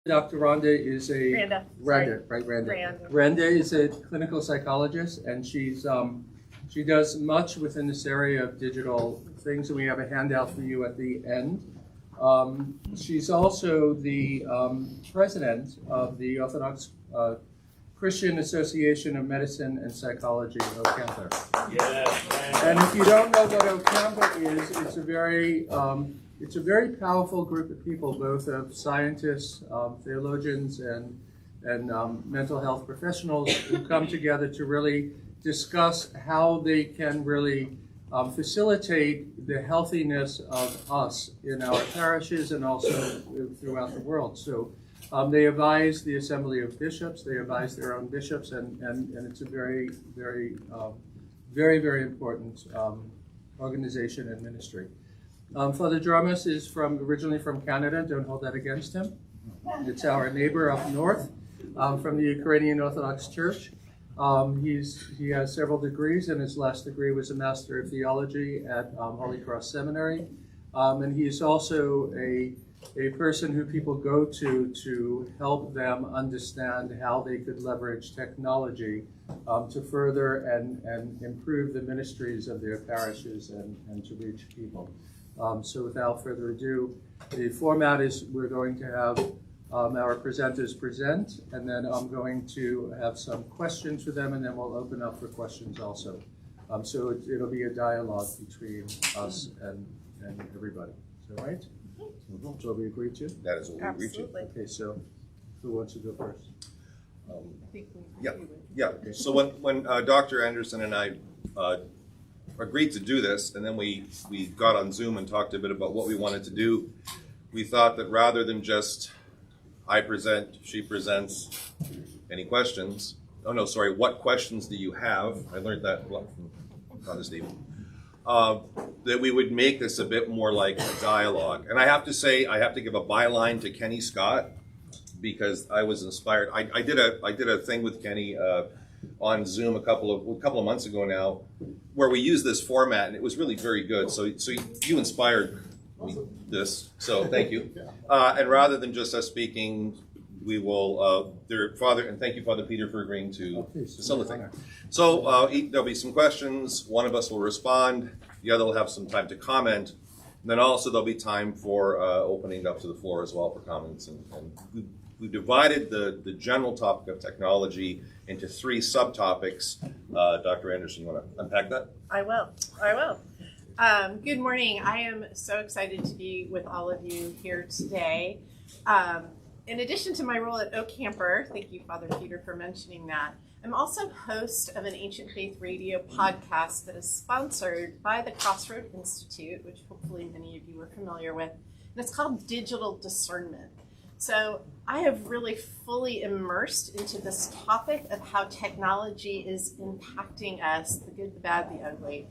Dr. Randa is a Randa is a clinical psychologist, and she does much within this area of digital things, and we have a handout for you at the end. She's also the president of the Orthodox Christian Association of Medicine and Psychology, Ocampa. Yes. And if you don't know what Ocampa is, it's a very powerful group of people, both of scientists, theologians, and mental health professionals who come together to really discuss how they can really facilitate the healthiness of us in our parishes and also throughout the world. So they advise the Assembly of Bishops, they advise their own bishops, and it's a very, very, very important organization and ministry. Father Dramas is originally from Canada. Don't hold that against him. It's our neighbor up north from the Ukrainian Orthodox Church. He has several degrees, and his last degree was a Master of Theology at Holy Cross Seminary. And he's also a person who people go to help them understand how they could leverage technology to further and improve the ministries of their parishes and to reach people. So without further ado, the format is we're going to have our presenters present, and then I'm going to have some questions for them, and then we'll open up for questions also. So it'll be a dialogue between us and everybody. Is that right? Mm-hmm. So we agreed to? That is what we agreed to. Okay, so who wants to go first? Yeah. Okay. So when Dr. Anderson and I agreed to do this, and then we got on Zoom and talked a bit about what we wanted to do, we thought that rather than just I present, she presents, any questions? Oh no, sorry, what questions do you have? I learned that from Father Stephen. That we would make this a bit more like a dialogue. And I have to say, I have to give a byline to Kenny Scott, because I was inspired. I did a thing with Kenny on Zoom a couple of months ago now, where we used this format, and it was really very good. So you inspired me this, so thank you. And rather than just us speaking, we will, Father, and thank you, Father Peter, for agreeing to facilitate. So there'll be some questions. One of us will respond. The other will have some time to comment. And then also there'll be time for opening it up to the floor as well for comments. And we've divided the general topic of technology into 3 subtopics. Dr. Anderson, you want to unpack that? I will. Good morning. I am so excited to be with all of you here today. In addition to my role at Ocamper, thank you, Father Peter, for mentioning that, I'm also host of an Ancient Faith Radio podcast that is sponsored by the Crossroad Institute, which hopefully many of you are familiar with, and it's called Digital Discernment. So I have really fully immersed into this topic of how technology is impacting us, the good, the bad, the ugly.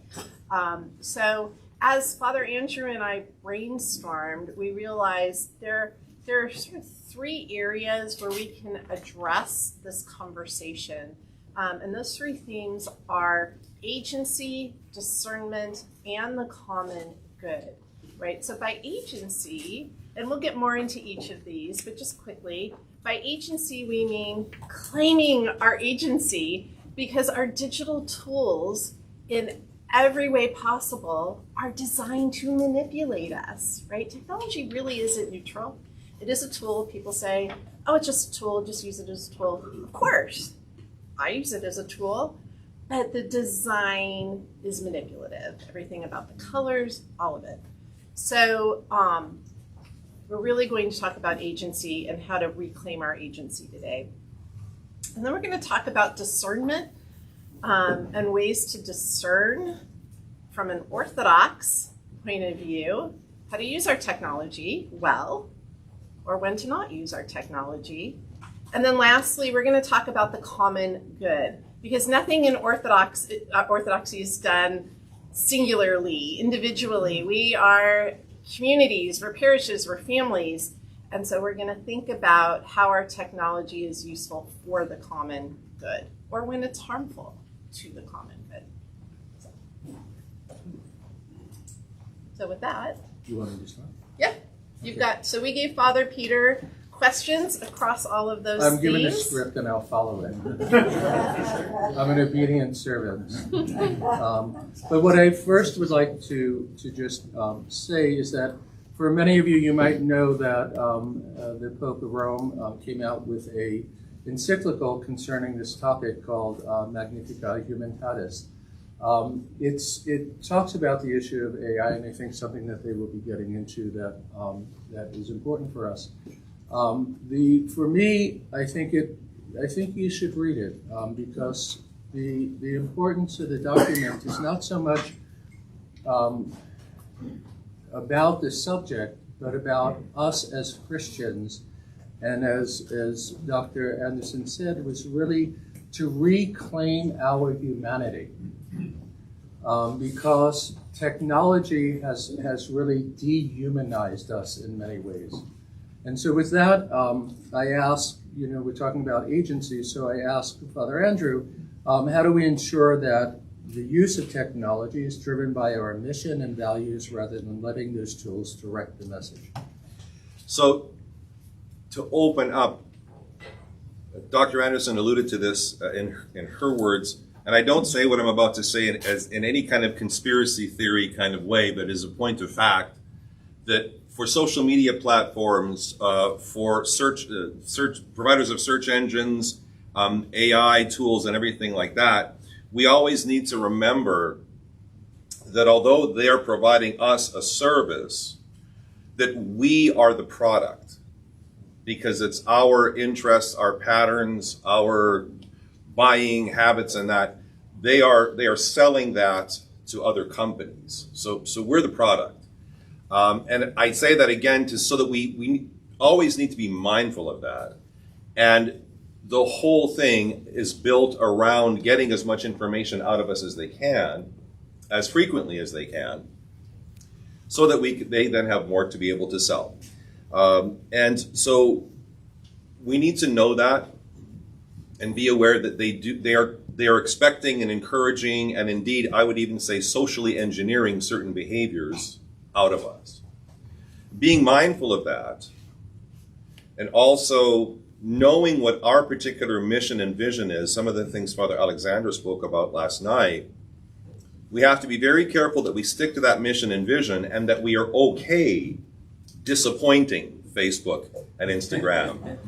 So as Father Andrew and I brainstormed, we realized there are sort of 3 areas where we can address this conversation. And those 3 themes are agency, discernment, and the common good, right? So by agency, and we'll get more into each of these, but just quickly, by agency we mean claiming our agency, because our digital tools in every way possible are designed to manipulate us, right? Technology really isn't neutral. It is a tool. People say, oh, it's just a tool, just use it as a tool. Of course, I use it as a tool, but the design is manipulative. Everything about the colors, all of it. So we're really going to talk about agency and how to reclaim our agency today. And then we're going to talk about discernment and ways to discern from an Orthodox point of view how to use our technology well, or when to not use our technology. And then lastly, we're going to talk about the common good, because nothing in orthodoxy is done singularly, individually. We are communities, we're parishes, we're families, and so we're going to think about how our technology is useful for the common good, or when it's harmful to the common good. So with that, You want me to start? yeah, you've got, so we gave Father Peter questions across all of those I'm given a themes. script and I'll follow it. I'm an obedient servant. But what I first would like to just say is that for many of you, you might know that the Pope of Rome came out with a encyclical concerning this topic called Magnificat Humanitatis. It talks about the issue of AI, and I think something that they will be getting into that is important for us. For me, I think you should read it because the importance of the document is not so much about the subject, but about us as Christians, and as Dr. Anderson said, was really to reclaim our humanity, because technology has really dehumanized us in many ways. And so with that, I ask, we're talking about agency, so I ask Father Andrew, how do we ensure that the use of technology is driven by our mission and values rather than letting those tools direct the message? So, to open up, Dr. Anderson alluded to this in her words, and I don't say what I'm about to say in any kind of conspiracy theory kind of way, but as a point of fact, that for social media platforms, for search providers of search engines, AI tools and everything like that, we always need to remember that although they are providing us a service, that we are the product, because it's our interests, our patterns, our buying habits, and that they are selling that to other companies. So we're the product. And I say that again so that we always need to be mindful of that. And the whole thing is built around getting as much information out of us as they can, as frequently as they can, so that they then have more to be able to sell. And so we need to know that and be aware that they are expecting and encouraging, and indeed I would even say socially engineering certain behaviors out of us. Being mindful of that, and also knowing what our particular mission and vision is, some of the things Father Alexander spoke about last night, we have to be very careful that we stick to that mission and vision, and that we are okay disappointing Facebook and Instagram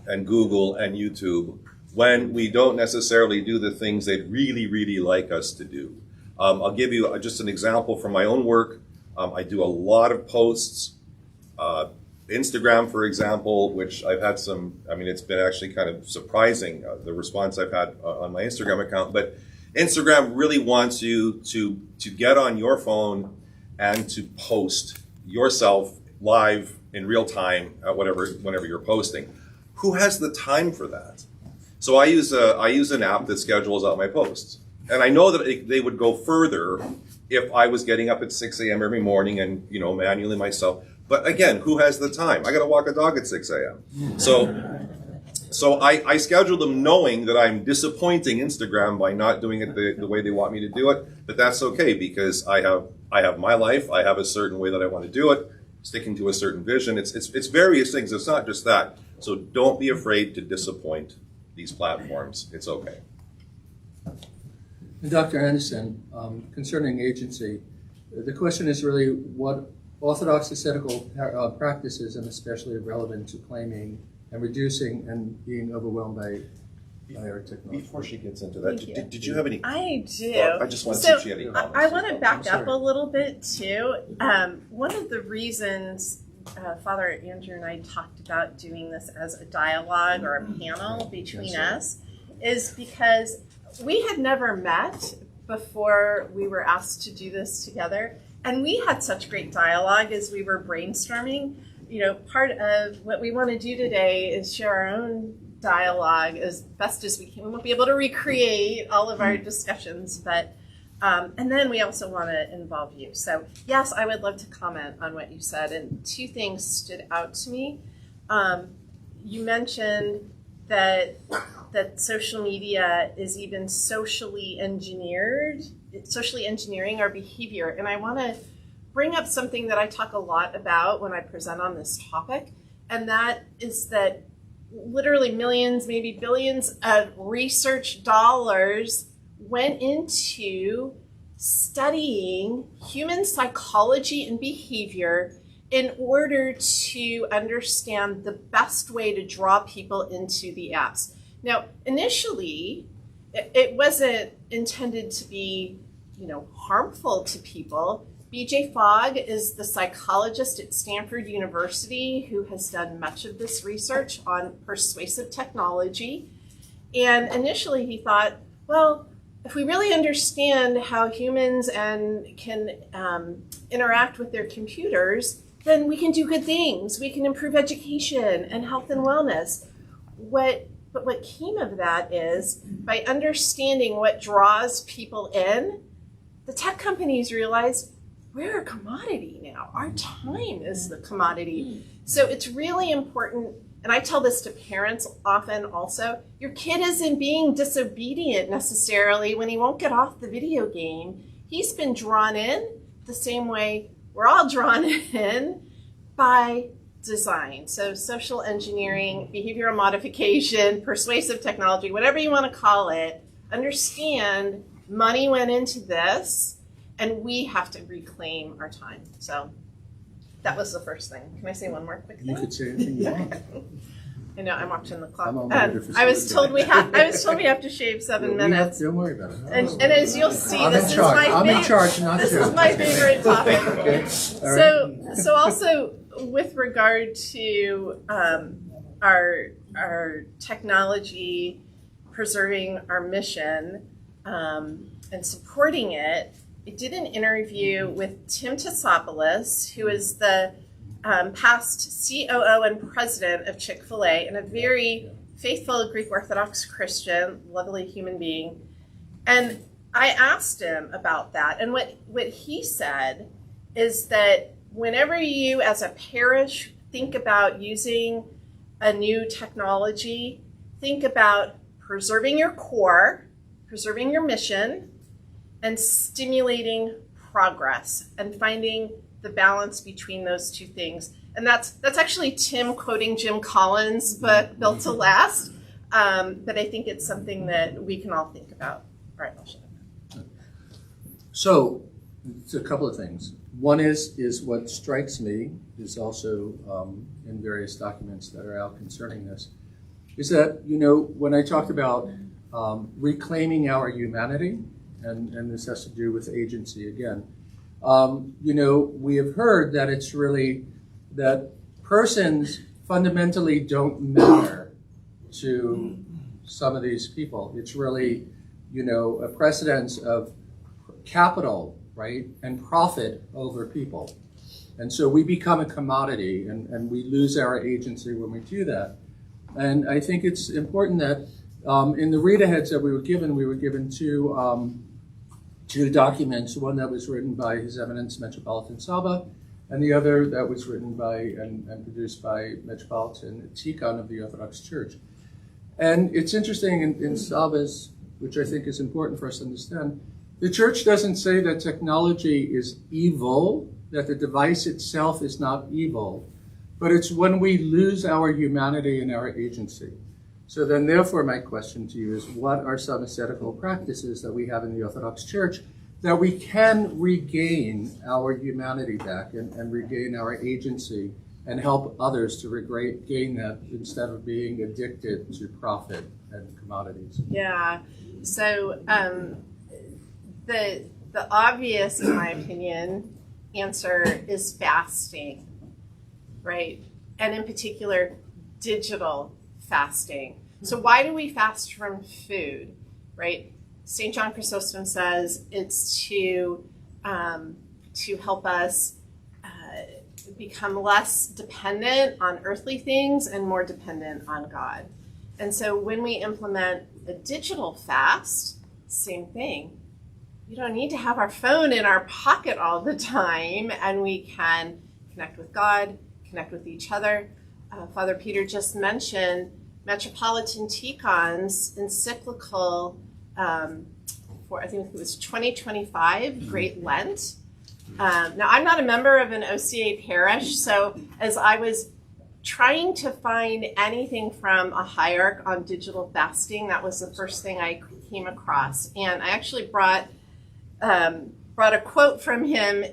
and Google and YouTube when we don't necessarily do the things they'd really, really like us to do. I'll give you just an example from my own work. I do a lot of posts. Instagram, for example, which I've had it's been actually kind of surprising, the response I've had on my Instagram account. But Instagram really wants you to get on your phone and to post yourself live in real time, whenever you're posting. Who has the time for that? So I use an app that schedules out my posts. And I know that they would go further if I was getting up at 6 a.m. every morning and, manually myself. But again, who has the time? I got to walk a dog at 6 a.m. So I schedule them knowing that I'm disappointing Instagram by not doing it the way they want me to do it. But that's okay, because I have my life. I have a certain way that I want to do it, sticking to a certain vision. It's various things. It's not just that. So don't be afraid to disappoint these platforms. It's okay. And Dr. Anderson, concerning agency, the question is really what Orthodox ascetical practices, and especially relevant to claiming and reducing and being overwhelmed by our technology. Before she gets into that, did you have any? I do. Well, I just want to see if she had any comments. I want to back up a little bit too. One of the reasons Father Andrew and I talked about doing this as a dialogue or a panel between us is because we had never met before we were asked to do this together. And we had such great dialogue as we were brainstorming. Part of what we want to do today is share our own dialogue as best as we can. We won't be able to recreate all of our discussions, but and then we also want to involve you. So yes, I would love to comment on what you said. And two things stood out to me. You mentioned that social media is even socially engineering our behavior. And I want to bring up something that I talk a lot about when I present on this topic, and that is that literally millions, maybe billions of research dollars went into studying human psychology and behavior in order to understand the best way to draw people into the apps. Now, initially, it wasn't intended to be, harmful to people. B.J. Fogg is the psychologist at Stanford University who has done much of this research on persuasive technology. And initially he thought, well, if we really understand how humans can interact with their computers, then we can do good things. We can improve education and health and wellness. But what came of that is, by understanding what draws people in, the tech companies realized we're a commodity now. Our time is the commodity. So it's really important, and I tell this to parents often also, your kid isn't being disobedient necessarily when he won't get off the video game. He's been drawn in the same way we're all drawn in by design. So social engineering, behavioral modification, persuasive technology, whatever you want to call it, understand money went into this and we have to reclaim our time. So that was the first thing. Can I say one more quick thing? You could say anything you want. I know, I'm watching the clock. I'm on my way to I was told we have to shave 7 minutes. Don't worry about it. And as you'll see, I'm this I'm in charge, not this you. is my favorite topic. Okay. All right. So also with regard to our technology preserving our mission and supporting it, I did an interview with Tim Tassopoulos, who is the past COO and president of Chick-fil-A, and a very faithful Greek Orthodox Christian, lovely human being. And I asked him about that. And what he said is that whenever you as a parish think about using a new technology, think about preserving your core, preserving your mission, and stimulating progress and finding the balance between those two things. And that's actually Tim quoting Jim Collins' book, Built to Last. But I think it's something that we can all think about. All right, I'll shut up. So, it's a couple of things. One is what strikes me is also in various documents that are out concerning this, is that, when I talked about reclaiming our humanity, and this has to do with agency again, we have heard that it's really that persons fundamentally don't matter to some of these people. It's really, a precedence of capital, right, and profit over people. And so we become a commodity, and we lose our agency when we do that. And I think it's important that in the read-aheads that we were given two documents, one that was written by His Eminence Metropolitan Saba, and the other that was written by and produced by Metropolitan Tikhon of the Orthodox Church. And it's interesting in Saba's, which I think is important for us to understand, the Church doesn't say that technology is evil, that the device itself is not evil, but it's when we lose our humanity and our agency. So then, therefore, my question to you is, what are some ascetical practices that we have in the Orthodox Church that we can regain our humanity back and regain our agency and help others to regain that instead of being addicted to profit and commodities? Yeah. So the obvious, in my opinion, answer is fasting, right? And in particular, digital fasting. So why do we fast from food, right? St. John Chrysostom says it's to help us become less dependent on earthly things and more dependent on God. And so when we implement a digital fast, same thing. We don't need to have our phone in our pocket all the time, and we can connect with God, connect with each other. Father Peter just mentioned Metropolitan Tikhon's encyclical for, I think it was 2025, Great Lent. Now, I'm not a member of an OCA parish, so as I was trying to find anything from a hierarch on digital fasting. That was the first thing I came across. And I actually brought a quote from him,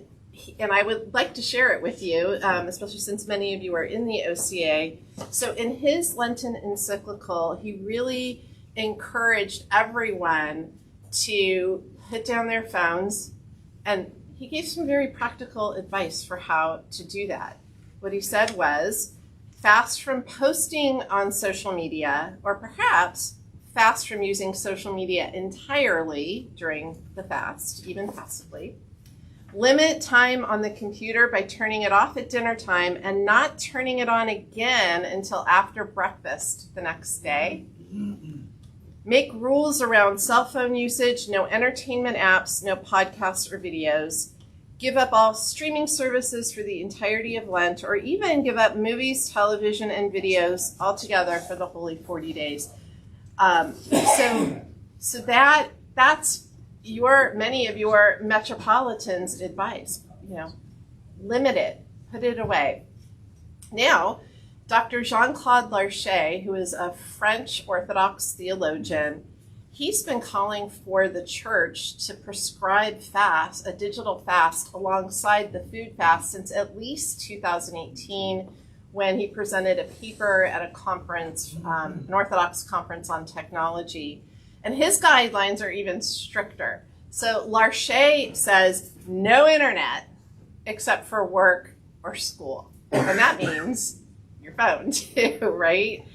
and I would like to share it with you, especially since many of you are in the OCA. So in his Lenten encyclical, he really encouraged everyone to put down their phones, and he gave some very practical advice for how to do that. What he said was, fast from posting on social media, or perhaps fast from using social media entirely during the fast, even passively. Limit time on the computer by turning it off at dinner time and not turning it on again until after breakfast the next day. Make rules around cell phone usage, no entertainment apps, no podcasts or videos. Give up all streaming services for the entirety of Lent, or even give up movies, television, and videos altogether for the holy 40 days. So that's many of your metropolitans' advice. Limit it, put it away. Now, Dr. Jean-Claude Larcher, who is a French Orthodox theologian, he's been calling for the church to prescribe a digital fast alongside the food fast since at least 2018, when he presented a paper at a conference, an Orthodox conference on technology. And his guidelines are even stricter. So Larcher says no internet except for work or school. And that means your phone too, right?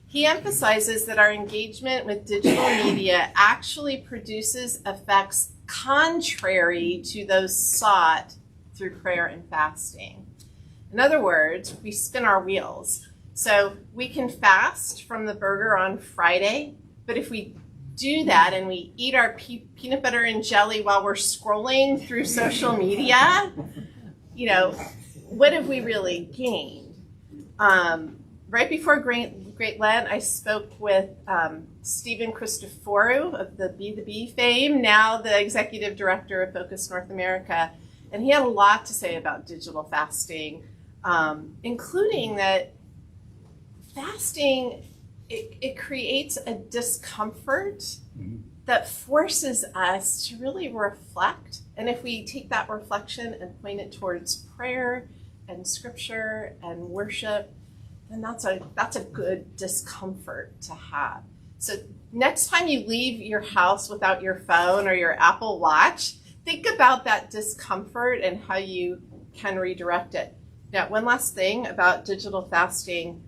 He emphasizes that our engagement with digital media actually produces effects contrary to those sought through prayer and fasting. In other words, we spin our wheels. So we can fast from the burger on Friday, but if we do that and we eat our peanut butter and jelly while we're scrolling through social media, what have we really gained? Right before Great Lent, I spoke with Stephen Christoforou of the Be the Bee fame, now the executive director of Focus North America, and he had a lot to say about digital fasting, including that fasting, it creates a discomfort that forces us to really reflect. And if we take that reflection and point it towards prayer and scripture and worship, then that's a good discomfort to have. So next time you leave your house without your phone or your Apple Watch, think about that discomfort and how you can redirect it. Now, one last thing about digital fasting.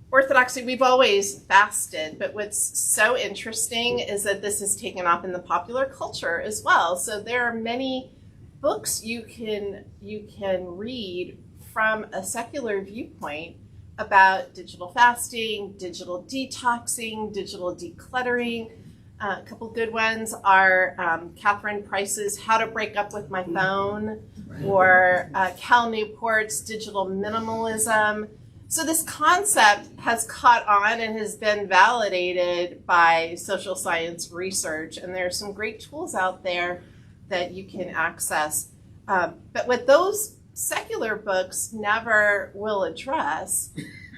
Orthodoxy, we've always fasted, but what's so interesting is that this has taken off in the popular culture as well. So there are many books you can read from a secular viewpoint about digital fasting, digital detoxing, digital decluttering. A couple good ones are Catherine Price's How to Break Up with My Phone, or Cal Newport's Digital Minimalism. So this concept has caught on and has been validated by social science research, and there are some great tools out there that you can access. But what those secular books never will address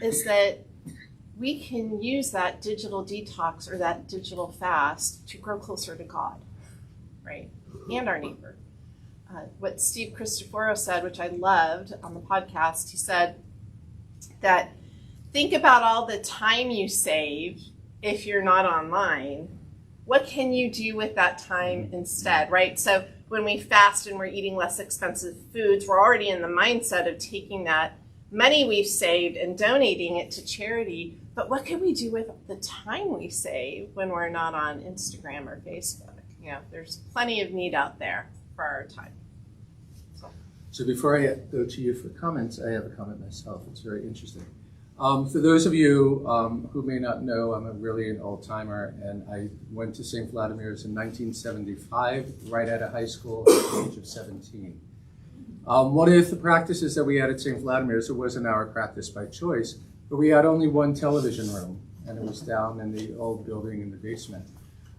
is that we can use that digital detox or that digital fast to grow closer to God, right? And our neighbor. What Steve Christoforou said, which I loved on the podcast, he said that think about all the time you save if you're not online. What can you do with that time instead, right? So when we fast and we're eating less expensive foods, we're already in the mindset of taking that money we've saved and donating it to charity. But what can we do with the time we save when we're not on Instagram or Facebook? There's plenty of need out there for our time. So before I go to you for comments, I have a comment myself. It's very interesting. For those of you who may not know, I'm really an old-timer, and I went to St. Vladimir's in 1975, right out of high school at the age of 17. One of the practices that we had at St. Vladimir's, it wasn't our practice by choice, but we had only one television room, and it was down in the old building in the basement.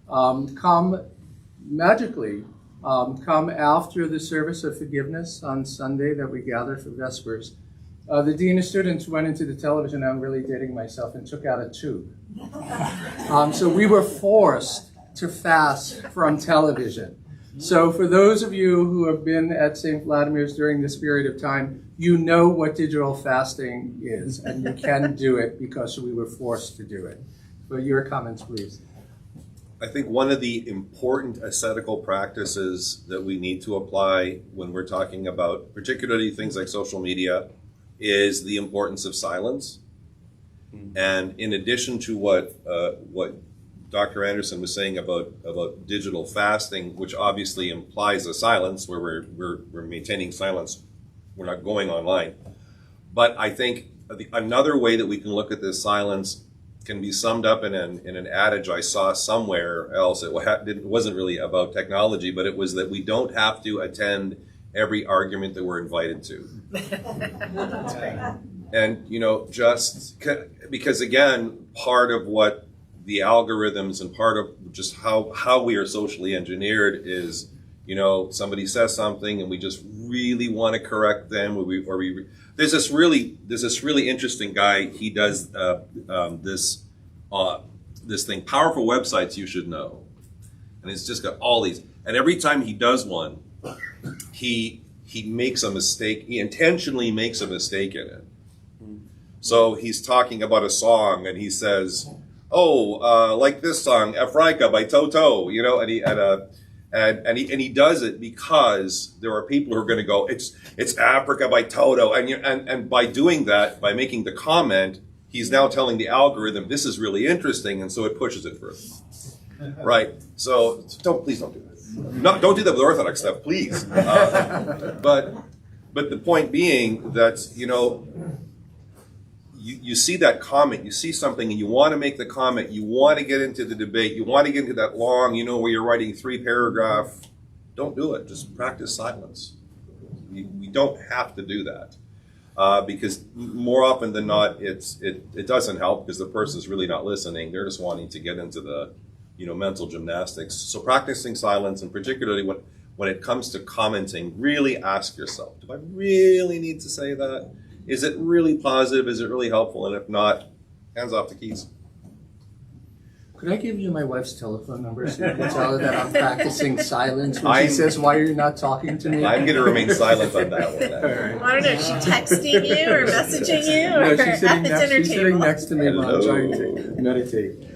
Come after the service of forgiveness on Sunday that we gather for Vespers, The dean of students went into the television, I'm really dating myself, and took out a tube. So we were forced to fast from television. So for those of you who have been at St. Vladimir's during this period of time, you know what digital fasting is, and you can do it because we were forced to do it. So your comments, please. I think one of the important ascetical practices that we need to apply when we're talking about particularly things like social media is the importance of silence. And in addition to what Dr. Anderson was saying about digital fasting, which obviously implies a silence where we're maintaining silence, we're not going online. But I think another way that we can look at this silence can be summed up in an adage I saw somewhere else. It wasn't really about technology, but it was that we don't have to attend every argument that we're invited to. That's great. And, just because, again, part of what the algorithms and part of just how we are socially engineered is, somebody says something and we just really want to correct them. There's this really interesting guy. He does this thing, powerful websites you should know, and it's just got all these. And every time he does one, he makes a mistake. He intentionally makes a mistake in it. So he's talking about a song, and he says, like this song, Africa by Toto, and he does it because there are people who are going to go, it's Africa by Toto, and by doing that, by making the comment, he's now telling the algorithm this is really interesting, and so it pushes it further. Right. So please don't do that. Don't do that with Orthodox stuff, please. But the point being that you see that comment, you see something, and you want to make the comment, you want to get into the debate, you want to get into that long, where you're writing 3-paragraph, don't do it. Just practice silence. We don't have to do that. Because more often than not, it doesn't help because the person's really not listening. They're just wanting to get into the, mental gymnastics. So practicing silence, and particularly when it comes to commenting, really ask yourself, do I really need to say that? Is it really positive? Is it really helpful? And if not, hands off the keys. Could I give you my wife's telephone number so you can tell her that I'm practicing silence when she says, why are you not talking to me? I'm going to remain silent on that one. Well, I don't know, is she texting you or messaging you? No, Or she's sitting, at the she's sitting next to me while I'm trying to meditate.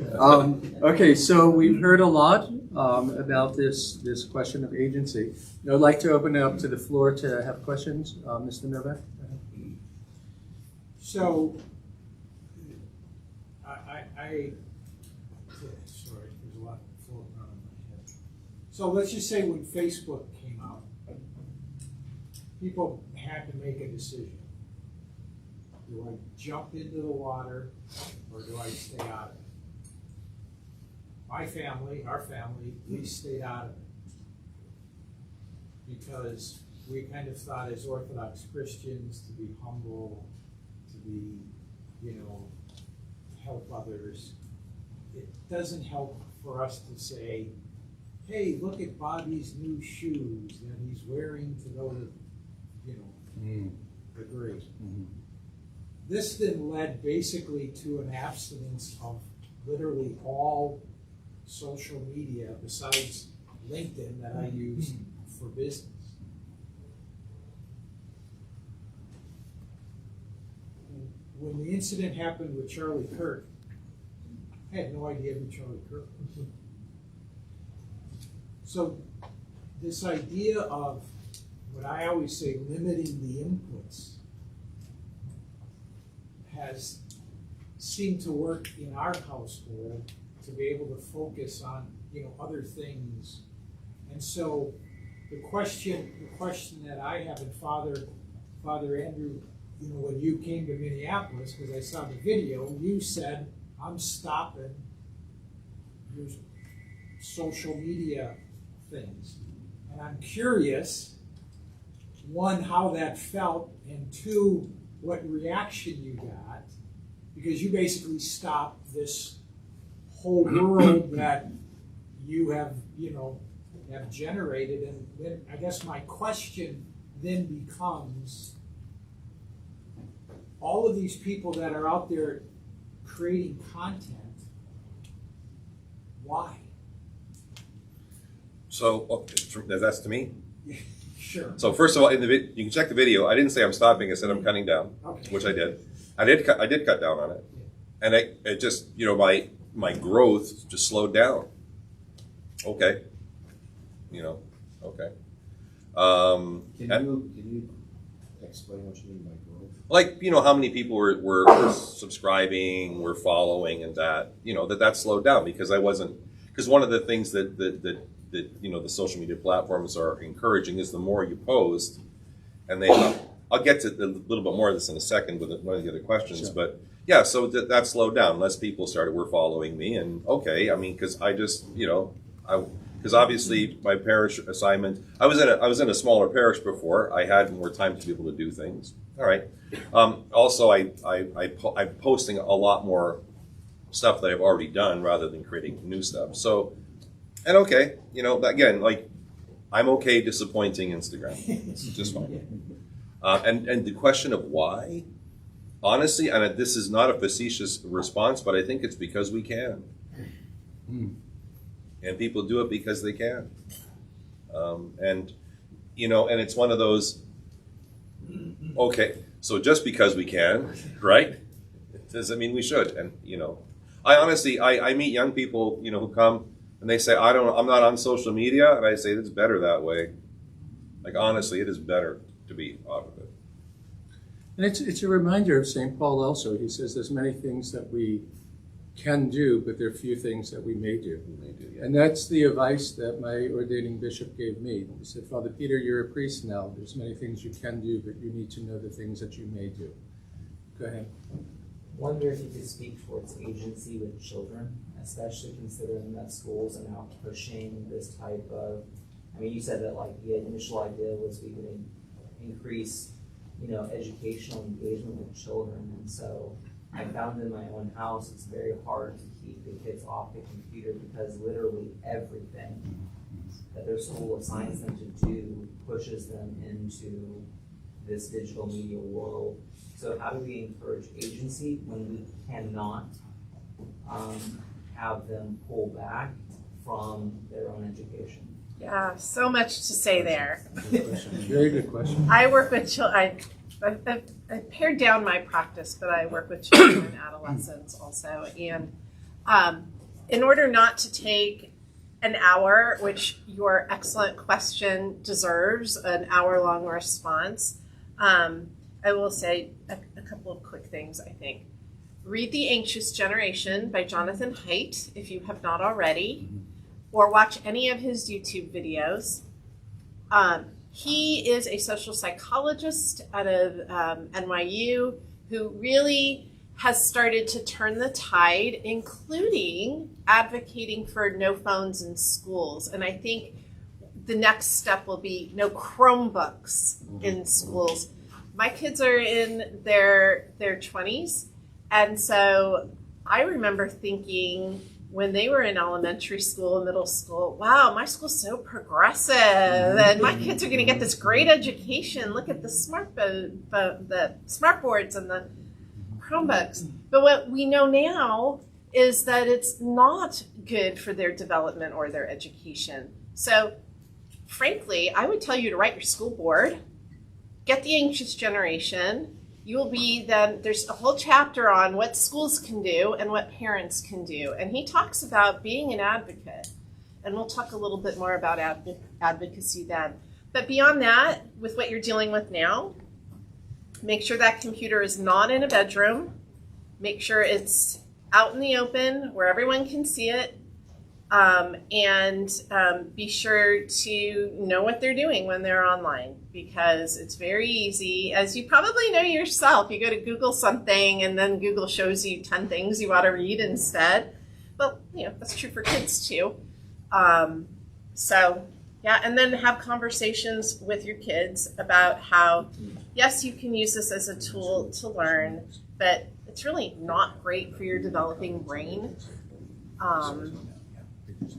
Okay, so we've heard a lot about this question of agency. I'd like to open it up to the floor to have questions. Mr. Novak? So, sorry, there's a lot floating around in my head. So let's just say when Facebook came out, people had to make a decision. Do I jump into the water or do I stay out of it? My family, our family, we stayed out of it because we kind of thought as Orthodox Christians to be humble, to be, help others. It doesn't help for us to say, hey, look at Bobby's new shoes that he's wearing to go to, the grave. Mm-hmm. This then led basically to an abstinence of literally all social media besides LinkedIn that I use for business. When the incident happened with Charlie Kirk, I had no idea who Charlie Kirk was. So this idea of what I always say, limiting the inputs, has seemed to work in our household to be able to focus on other things. And so the question that I have, and Father Andrew, when you came to Minneapolis, because I saw the video, you said, I'm stopping your social media things. And I'm curious, one, how that felt, and two, what reaction you got, because you basically stopped this whole world that you have generated. And then I guess my question then becomes, all of these people that are out there creating content, why? So that's to me. Sure. So first of all, you can check the video. I didn't say I'm stopping. I said I'm cutting down, Okay. which I did. I did cut down on it, and it just, you know, my growth just slowed down. Okay. You know. Okay. Can you explain what you mean by growth? Like, you know, how many people were subscribing, were following, and that, you know, that slowed down because because one of the things that you know, the social media platforms are encouraging is the more you post, and I'll get to a little bit more of this in a second with one of the other questions, Sure. but yeah, so that slowed down. Less people were following me, and okay, I mean, because I just, you know, because obviously my parish assignment, I was in a smaller parish before. I had more time to be able to do things. All right. Also, I'm posting a lot more stuff that I've already done rather than creating new stuff. So, and okay, you know, again, like, I'm okay disappointing Instagram. It's just fine. And the question of why, honestly, and this is not a facetious response, but I think it's because we can. And people do it because they can. And, you know, and it's one of those, okay, so just because we can, right, it doesn't mean we should. And, you know, I honestly, I meet young people, you know, who come and they say, I'm not on social media. And I say, it's better that way. Like, honestly, it is better to be off of it. And it's a reminder of St. Paul also. He says there's many things that we can do, but there are few things that we may do. And that's the advice that my ordaining bishop gave me. He said, Father Peter, you're a priest now. There's many things you can do, but you need to know the things that you may do. Go ahead. Wonder if you could speak towards agency with children, especially considering that schools are now pushing this type of, I mean, you said that like the initial idea was we would increase, you know, educational engagement with children. And so I found in my own house, it's very hard to keep the kids off the computer because literally everything that their school assigns them to do pushes them into this digital media world. So how do we encourage agency when we cannot have them pull back from their own education? Yeah, so much to say there. Good question. Very good question. I work with children. I pared down my practice, but I work with children and adolescents also. And in order not to take an hour, which your excellent question deserves, an hour-long response, I will say a couple of quick things, I think. Read The Anxious Generation by Jonathan Haidt, if you have not already, or watch any of his YouTube videos. He is a social psychologist out of NYU who really has started to turn the tide, including advocating for no phones in schools. And I think the next step will be no Chromebooks in schools. My kids are in their 20s, and so I remember thinking when they were in elementary school and middle school, wow, my school's so progressive, and my kids are going to get this great education. Look at the the smart boards and the Chromebooks. But what we know now is that it's not good for their development or their education. So, frankly, I would tell you to write your school board, get The Anxious Generation. You will be then, there's a whole chapter on what schools can do and what parents can do. And he talks about being an advocate. And we'll talk a little bit more about advocacy then. But beyond that, with what you're dealing with now, make sure that computer is not in a bedroom. Make sure it's out in the open where everyone can see it. And be sure to know what they're doing when they're online, because it's very easy. As you probably know yourself, you go to Google something and then Google shows you 10 things you ought to read instead. Well, you know, that's true for kids too. So yeah, and then have conversations with your kids about how, yes, you can use this as a tool to learn, but it's really not great for your developing brain.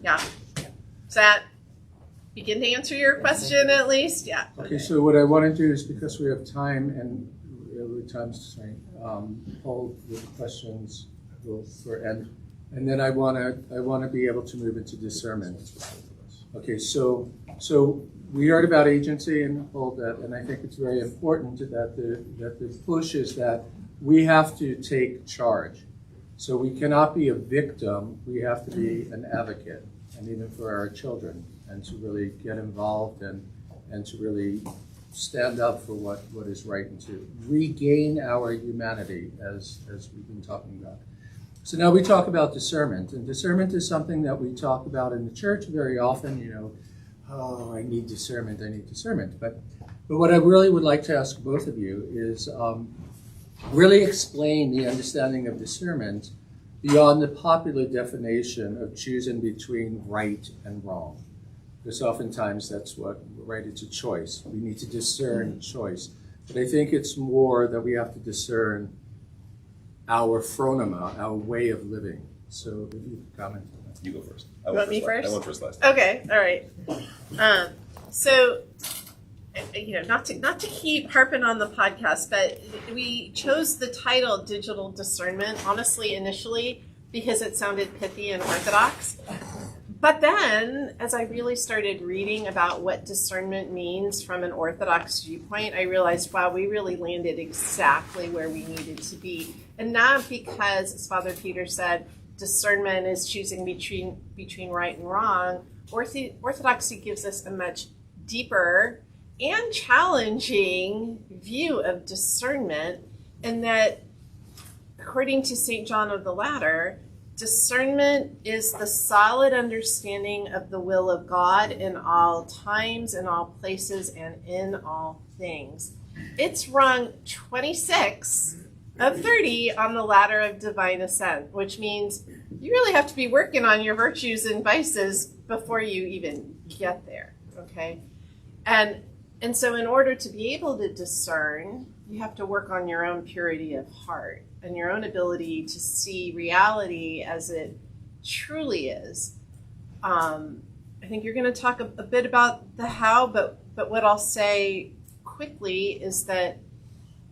Yeah. Does that begin to answer your question at least? Yeah. Okay, so what I want to do is, because we have time and we're good times tonight. Hold the questions and then I want to be able to move into discernment. Okay, so we heard about agency and hold that, and I think it's very important that the push is that we have to take charge. So we cannot be a victim. We have to be an advocate, and even for our children, and to really get involved and to really stand up for what is right and to regain our humanity as we've been talking about. So now we talk about discernment, and discernment is something that we talk about in the church very often, oh, I need discernment. But what I really would like to ask both of you is really explain the understanding of discernment beyond the popular definition of choosing between right and wrong. Because oftentimes that's what, right, it's a choice. We need to discern choice. But I think it's more that we have to discern our phronema, our way of living. So if you could comment on that. You go first. You want me first? I went first last time. Okay, all right. So, not to keep harping on the podcast, but we chose the title Digital Discernment, honestly, initially, because it sounded pithy and orthodox. But then, as I really started reading about what discernment means from an Orthodox viewpoint, I realized, wow, we really landed exactly where we needed to be. And not because, as Father Peter said, discernment is choosing between right and wrong. Orthodoxy gives us a much deeper and challenging view of discernment, in that, according to St. John of the Ladder, discernment is the solid understanding of the will of God in all times, in all places, and in all things. It's rung 26 of 30 on the ladder of divine ascent, which means you really have to be working on your virtues and vices before you even get there, okay? And so in order to be able to discern, you have to work on your own purity of heart and your own ability to see reality as it truly is. I think you're going to talk a bit about the how, but what I'll say quickly is that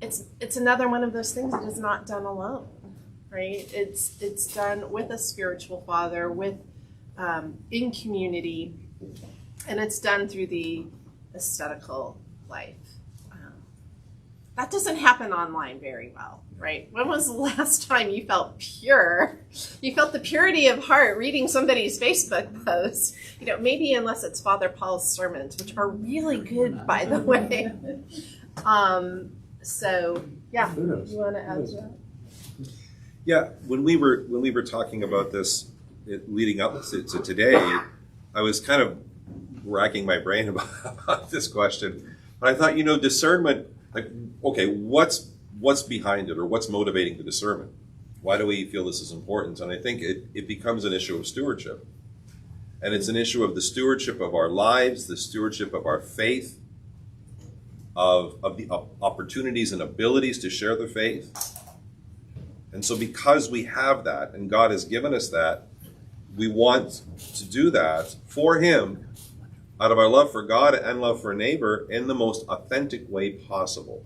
it's another one of those things that is not done alone, right? It's done with a spiritual father, with in community, and it's done through the ascetical life. That doesn't happen online very well, right? When was the last time you felt pure? You felt the purity of heart reading somebody's Facebook post. Maybe unless it's Father Paul's sermons, which are really good, by the way. So, yeah, you want to add to that? Yeah, when we were talking about this leading up to today, I was kind of racking my brain about this question. But I thought, discernment, like, okay, what's behind it, or what's motivating the discernment? Why do we feel this is important? And I think it becomes an issue of stewardship. And it's an issue of the stewardship of our lives, the stewardship of our faith, of the opportunities and abilities to share the faith. And so because we have that, and God has given us that, we want to do that for Him, out of our love for God and love for neighbor, in the most authentic way possible.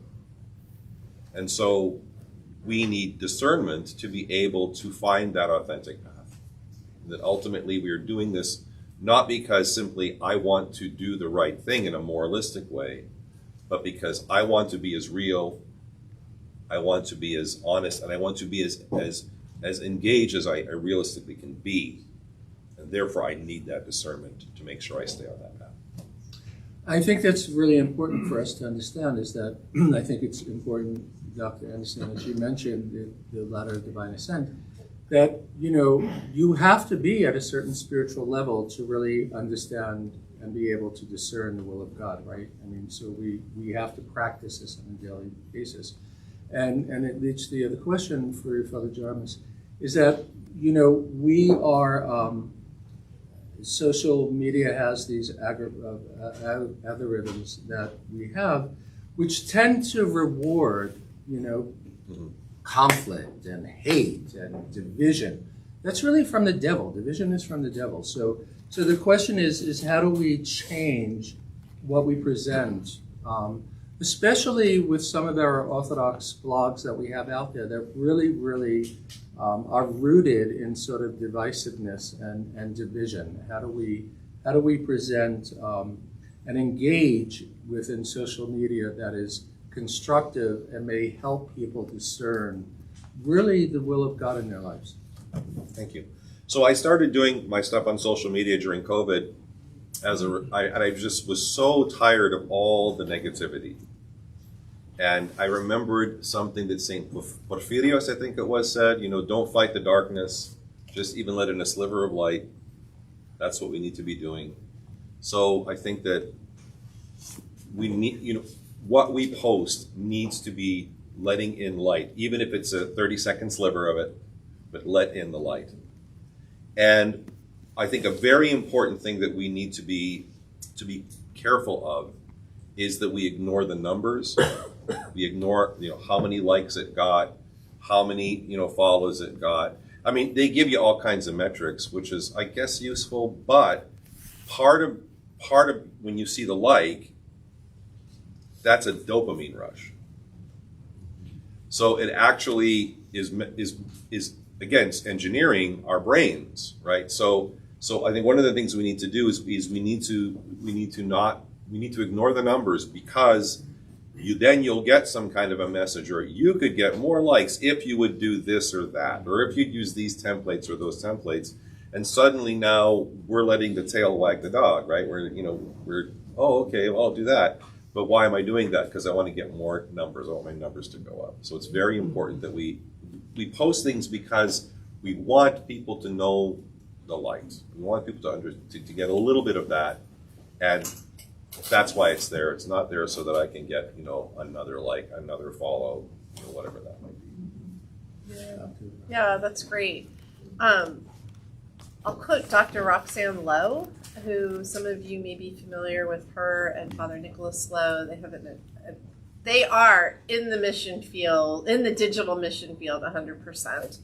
And so we need discernment to be able to find that authentic path. That ultimately we are doing this not because simply I want to do the right thing in a moralistic way, but because I want to be as real, I want to be as honest, and I want to be as engaged as I realistically can be. And therefore I need that discernment to make sure I stay on that path. I think that's really important for us to understand, is that I think it's important, Dr. Anderson, as you mentioned, the ladder of divine ascent, that, you have to be at a certain spiritual level to really understand and be able to discern the will of God, right? I mean, so we have to practice this on a daily basis. And it leads to the other question for Father Jarmus, is that, we are, social media has these algorithms that we have, which tend to reward, conflict and hate and division. That's really from the devil. Division is from the devil. So the question is how do we change what we present especially with some of our Orthodox blogs that we have out there that really, really are rooted in sort of divisiveness and division. How do we present and engage within social media that is constructive and may help people discern really the will of God in their lives? Thank you. So I started doing my stuff on social media during COVID and I just was so tired of all the negativity. And I remembered something that St. Porphyrios, I think it was, said, don't fight the darkness, just even let in a sliver of light. That's what we need to be doing. So I think that we need, what we post needs to be letting in light, even if it's a 30-second sliver of it, but let in the light. And I think a very important thing that we need to be careful of is that we ignore the numbers. We ignore, how many likes it got, how many, follows it got. I mean, they give you all kinds of metrics, which is, I guess, useful, but part of when you see the like, that's a dopamine rush. So it actually is against engineering our brains, right? So I think one of the things we need to do is we need to ignore the numbers, because you'll get some kind of a message, or you could get more likes if you would do this or that, or if you'd use these templates or those templates. And suddenly now we're letting the tail wag the dog, right? Oh, okay, well, I'll do that. But why am I doing that? Because I want to get more numbers. I want my numbers to go up. So it's very important that we post things because we want people to know the light. We want people to get a little bit of that. And that's why it's there. It's not there so that I can get, another like, another follow, whatever that might be. Yeah, that's great. I'll quote Dr. Roxanne Lowe, who some of you may be familiar with her and Father Nicholas Lowe. They are in the mission field, in the digital mission field, 100%.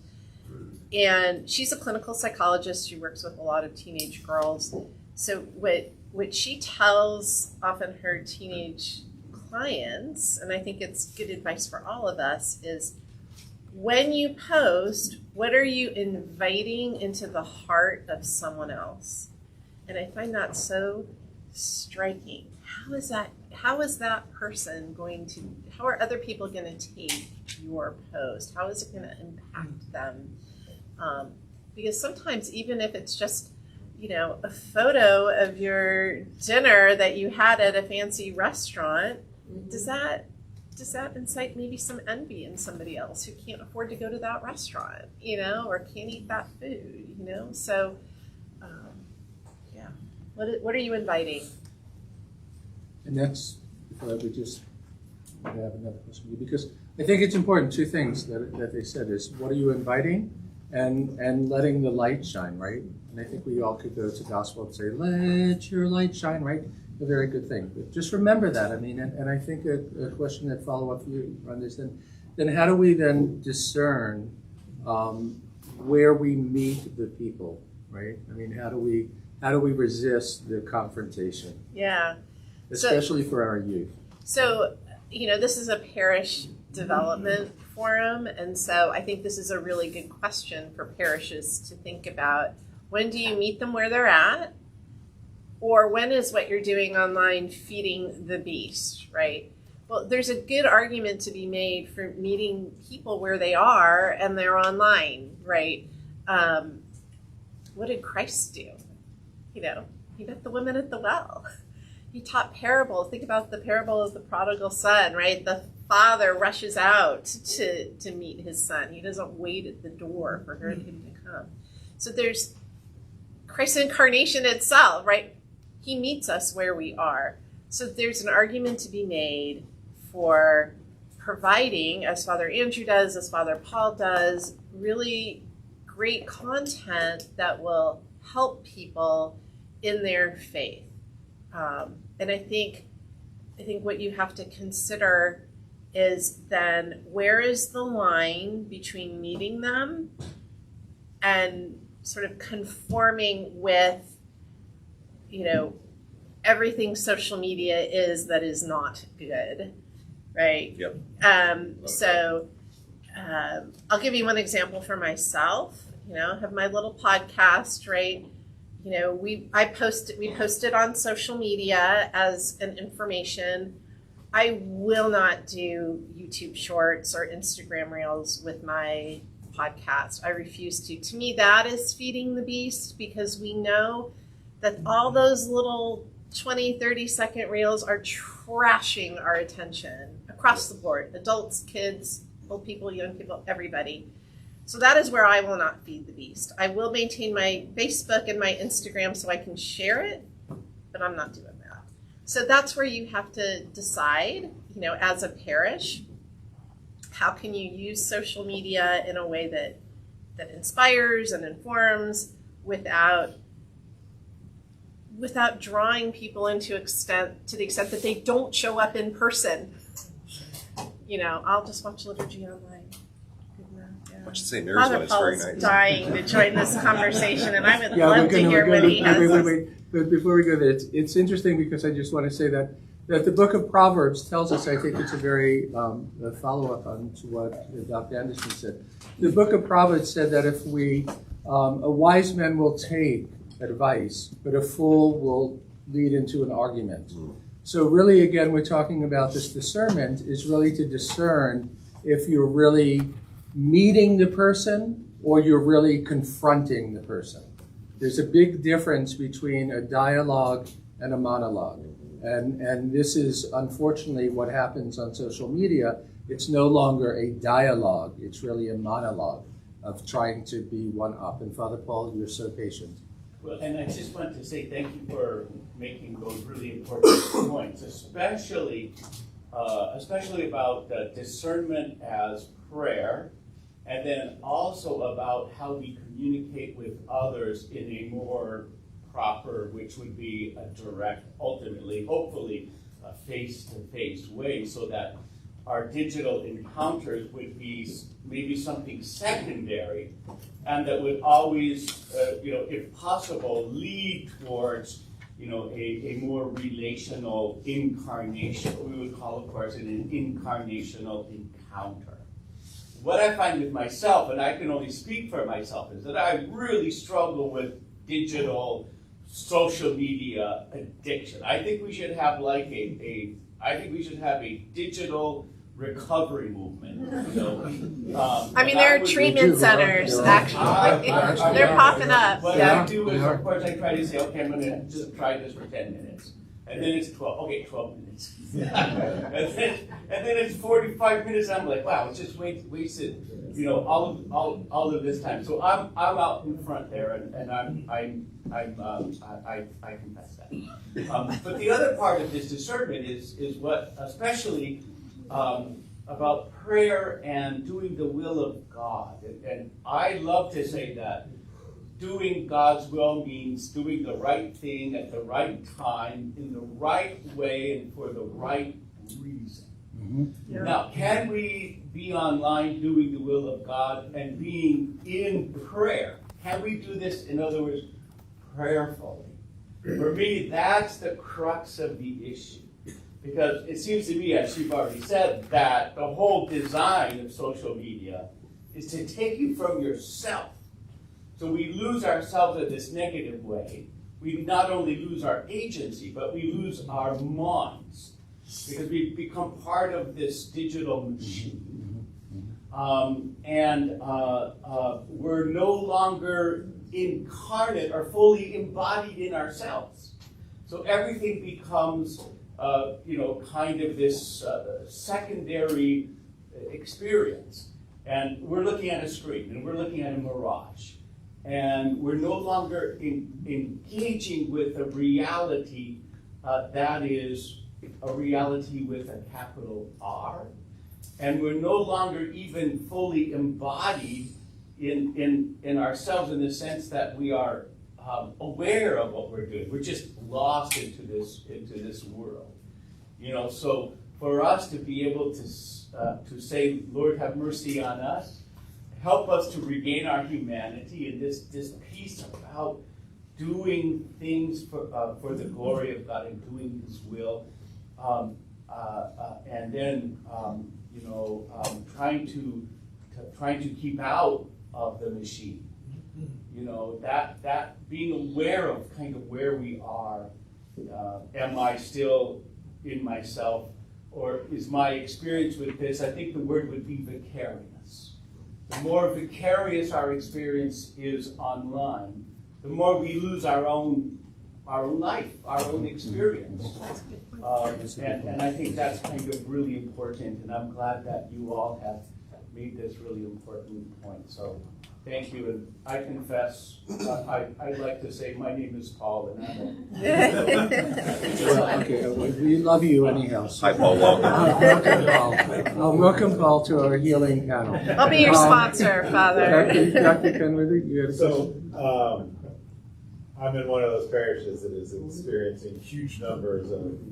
And she's a clinical psychologist. She works with a lot of teenage girls. So what she tells often her teenage clients, and I think it's good advice for all of us, is when you post, what are you inviting into the heart of someone else? And I find that so striking. How is that person how are other people going to take your post? How is it going to impact them? Because sometimes, even if it's just, a photo of your dinner that you had at a fancy restaurant, does that incite maybe some envy in somebody else who can't afford to go to that restaurant, or can't eat that food, So, yeah. What are you inviting? And that's, I would just have another question for you, because I think it's important, two things that they said is, what are you inviting, and letting the light shine, right? And I think we all could go to gospel and say, let your light shine, right? A very good thing. But just remember that. I mean, and I think a question that follow up for you on this, then how do we then discern where we meet the people, right? I mean, how do we resist the confrontation? Yeah. Especially for our youth. So, this is a parish development forum, and so I think this is a really good question for parishes to think about. When do you meet them where they're at? Or when is what you're doing online feeding the beast, right? Well, there's a good argument to be made for meeting people where they are and they're online, right? What did Christ do? He met the women at the well. He taught parables. Think about the parable of the prodigal son, right? The father rushes out to meet his son. He doesn't wait at the door for him to come. So there's Christ's incarnation itself, right? He meets us where we are. So there's an argument to be made for providing, as Father Andrew does, as Father Paul does, really great content that will help people in their faith. And I think what you have to consider is then, where is the line between meeting them and sort of conforming with, everything social media is that is not good, right? Yep. I'll give you one example for myself. You know, I have my little podcast, right? You know, we post it on social media as an information. I will not do YouTube Shorts or Instagram Reels with my podcast. I refuse to. To me, that is feeding the beast, because we know that all those little 20, 30-second reels are trashing our attention across the board. Adults, kids, old people, young people, everybody. So that is where I will not feed the beast. I will maintain my Facebook and my Instagram so I can share it, but I'm not doing that. So that's where you have to decide, you know, as a parish, how can you use social media in a way that inspires and informs without drawing people to the extent that they don't show up in person. You know, I'll just watch liturgy online. What you say, Mary's one is very Paul's nice. dying to join this conversation, and I would Yeah, love to hear what he has. Wait. But before we go there, it's interesting, because I just want to say that the book of Proverbs tells us, I think it's a very a follow-up on to what Dr. Anderson said. The book of Proverbs said that if a wise man will take advice, but a fool will lead into an argument. So really, again, we're talking about this discernment is really to discern if you're really meeting the person or you're really confronting the person. There's a big difference between a dialogue and a monologue. And this is unfortunately what happens on social media. It's no longer a dialogue, it's really a monologue of trying to be one up. And Father Paul, you're so patient. Well, and I just want to say thank you for making those really important points, especially about discernment as prayer, and then also about how we communicate with others in a more proper, which would be a direct, ultimately, hopefully, a face-to-face way, so that our digital encounters would be maybe something secondary, and that would always, if possible, lead towards, a more relational incarnation. We would call, of course, an incarnational encounter. What I find with myself, and I can only speak for myself, is that I really struggle with digital social media addiction. I think we should have a digital recovery movement. There are treatment centers, actually. They're popping up. What I do is, of course, I try to say, okay, I'm going to just try this for 10 minutes. And then it's 12 minutes. and then it's 45 minutes. I'm like, wow, it's just wasted, all of this time. So I'm out in front there, and I confess that. But the other part of this discernment is what, especially about prayer and doing the will of God. And I love to say that doing God's will means doing the right thing at the right time, in the right way, and for the right reason. Mm-hmm. Yeah. Now, can we be online doing the will of God and being in prayer? Can we do this, in other words, prayerfully? For me, that's the crux of the issue. Because it seems to me, as you've already said, that the whole design of social media is to take you from yourself. So we lose ourselves in this negative way. We not only lose our agency, but we lose our minds. Because we become part of this digital machine. We're no longer incarnate or fully embodied in ourselves. So everything becomes kind of this secondary experience. And we're looking at a screen, and we're looking at a mirage. And we're no longer engaging with a reality that is a reality with a capital R. And we're no longer even fully embodied in ourselves, in the sense that we are aware of what we're doing. We're just lost into this world. So for us to be able to say, Lord, have mercy on us, help us to regain our humanity, and this piece about doing things for the glory of God and doing His will. and then trying to keep out of the machine. That being aware of kind of where we are. Am I still in myself, or is my experience with this? I think the word would be vicarious. The more vicarious our experience is online, the more we lose our own life, our own experience. And I think that's kind of really important, and I'm glad that you all have made this really important point. So thank you, and I confess, I'd like to say my name is Paul, and I'm Well, okay, we love you anyhow. So. Hi, Paul. Welcome. Welcome, Paul, to our healing panel. I'll be your sponsor, Father. Dr. Kenworthy, you had a So, I'm in one of those parishes that is experiencing huge numbers of